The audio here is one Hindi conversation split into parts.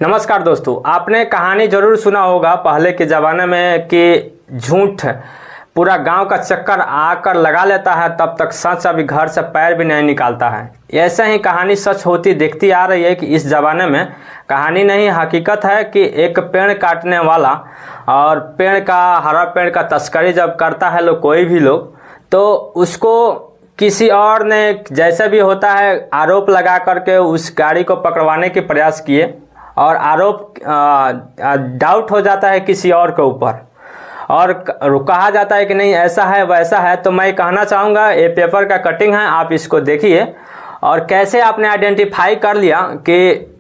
नमस्कार दोस्तों, आपने कहानी जरूर सुना होगा पहले के ज़माने में कि झूठ पूरा गांव का चक्कर आकर लगा लेता है, तब तक सच अभी घर से पैर भी नहीं निकालता है। ऐसे ही कहानी सच होती दिखती आ रही है कि इस ज़माने में कहानी नहीं हकीकत है कि एक पेड़ काटने वाला और हरा पेड़ का तस्करी जब करता है लोग, कोई भी लोग, तो उसको किसी और ने जैसे भी होता है आरोप लगा करके उस गाड़ी को पकड़वाने के प्रयास किए और आरोप डाउट हो जाता है किसी और के ऊपर और कहा जाता है कि नहीं ऐसा है वैसा है। तो मैं कहना चाहूँगा ये पेपर का कटिंग है, आप इसको देखिए और कैसे आपने आइडेंटिफाई कर लिया कि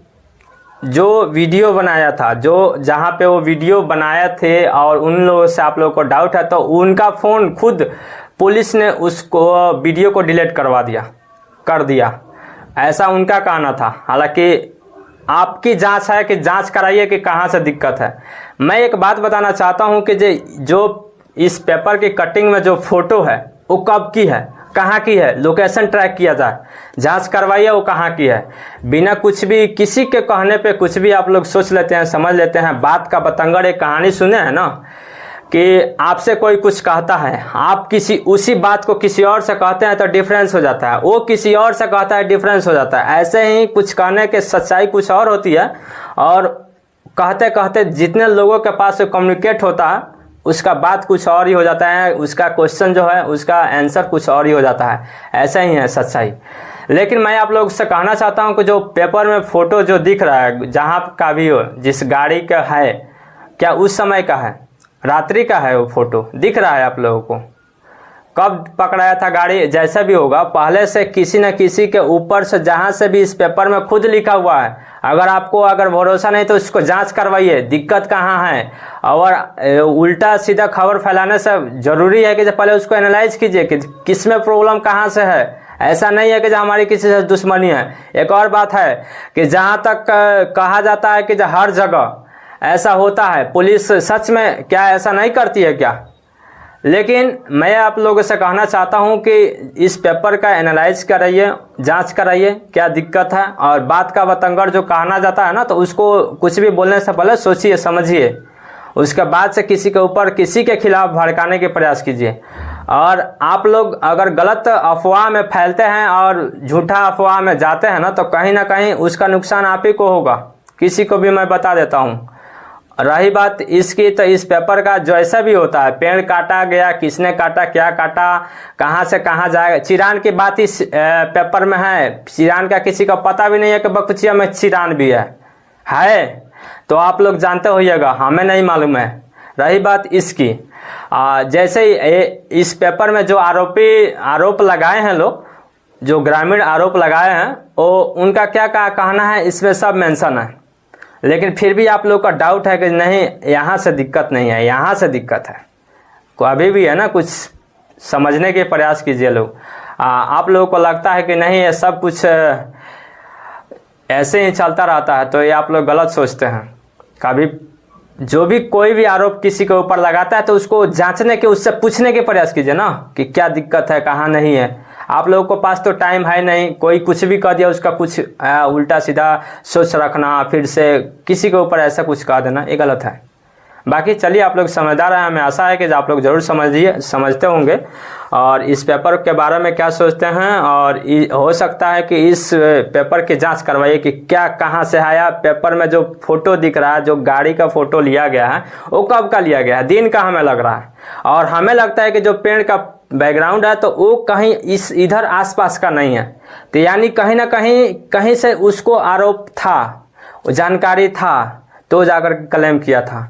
जो वीडियो बनाया था, जो जहाँ पे वो वीडियो बनाया थे और उन लोगों से आप लोगों को डाउट है, तो उनका फ़ोन खुद पुलिस ने उसको वीडियो को डिलीट कर दिया, ऐसा उनका कहना था। हालांकि आपकी जांच है कि जांच कराइए कि कहाँ से दिक्कत है। मैं एक बात बताना चाहता हूँ कि जो इस पेपर की कटिंग में जो फोटो है वो कब की है, कहाँ की है, लोकेशन ट्रैक किया जाए, जांच करवाइए वो कहाँ की है। बिना कुछ भी किसी के कहने पे कुछ भी आप लोग सोच लेते हैं, समझ लेते हैं। बात का बतंगड़ एक कहानी सुने हैं ना कि आपसे कोई कुछ कहता है, आप उसी बात को किसी और से कहते हैं तो डिफरेंस हो जाता है, वो किसी और से कहता है डिफरेंस हो जाता है। ऐसे ही कुछ कहने के सच्चाई कुछ और होती है और कहते कहते जितने लोगों के पास कम्युनिकेट होता है उसका बात कुछ और ही हो जाता है, उसका क्वेश्चन जो है उसका आंसर कुछ और ही हो जाता है। ऐसा ही है सच्चाई। लेकिन मैं आप लोग से कहना चाहता हूँ कि जो पेपर में फोटो जो दिख रहा है, जहाँ का भी हो, जिस गाड़ी का है, क्या उस समय का है, रात्रि का है, वो फोटो दिख रहा है आप लोगों को, कब पकड़ाया था गाड़ी, जैसा भी होगा पहले से किसी न किसी के ऊपर से, जहां से भी इस पेपर में खुद लिखा हुआ है। अगर भरोसा नहीं तो उसको जांच करवाइए, दिक्कत कहाँ है। और उल्टा सीधा खबर फैलाने से जरूरी है कि पहले उसको एनालाइज कीजिए कि किस में प्रॉब्लम कहाँ से है। ऐसा नहीं है कि हमारी किसी से दुश्मनी है। एक और बात है कि जहाँ तक कहा जाता है कि हर जगह ऐसा होता है, पुलिस सच में क्या ऐसा नहीं करती है क्या? लेकिन मैं आप लोगों से कहना चाहता हूं कि इस पेपर का एनालाइज कराइए, जांच कराइए क्या दिक्कत है। और बात का बतंगड़ जो कहना जाता है ना, तो उसको कुछ भी बोलने से पहले सोचिए समझिए, उसके बाद से किसी के ऊपर किसी के खिलाफ भड़काने के प्रयास कीजिए। और आप लोग अगर गलत अफवाह में फैलते हैं और झूठा अफवाह में जाते हैं ना, तो कहीं ना कहीं उसका नुकसान आप ही को होगा। किसी को भी मैं बता देता हूँ। रही बात इसकी, तो इस पेपर का जैसा भी होता है, पेड़ काटा गया, किसने काटा, क्या काटा, कहाँ से कहाँ जाएगा, चिरान की बात इस पेपर में है। चिरान का किसी का पता भी नहीं है कि बकुचिया में चिरान भी है तो आप लोग जानते होइएगा, हमें नहीं मालूम है। रही बात इसकी, जैसे ही इस पेपर में जो आरोप लगाए हैं लोग, जो ग्रामीण आरोप लगाए हैं, वो उनका क्या कहना है इसमें सब मेंशन है। लेकिन फिर भी आप लोग का डाउट है कि नहीं यहाँ से दिक्कत नहीं है, यहाँ से दिक्कत है। को अभी भी है ना, कुछ समझने के प्रयास कीजिए लोग। आप लोगों को लगता है कि नहीं ये सब कुछ ऐसे ही चलता रहता है, तो ये आप लोग गलत सोचते हैं। कभी जो भी कोई भी आरोप किसी के ऊपर लगाता है तो उसको जांचने के, उससे पूछने के प्रयास कीजिए ना कि क्या दिक्कत है, कहाँ नहीं है। आप लोगों को पास तो टाइम है नहीं, कोई कुछ भी कह दिया उसका कुछ उल्टा सीधा सोच रखना, फिर से किसी के ऊपर ऐसा कुछ कह देना, ये गलत है। बाकी चलिए, आप लोग समझदार हैं, हमें आशा है कि आप लोग जरूर समझते होंगे और इस पेपर के बारे में क्या सोचते हैं। और हो सकता है कि इस पेपर की जांच करवाइए कि क्या कहाँ से आया। पेपर में जो फोटो दिख रहा है, जो गाड़ी का फोटो लिया गया है, वो कब का लिया गया है, दिन का हमें लग रहा है। और हमें लगता है कि जो पेड़ का बैकग्राउंड है तो वो कहीं इधर आसपास का नहीं है, तो यानी कहीं ना कहीं से उसको आरोप था, जानकारी था, तो जाकर क्लेम किया था।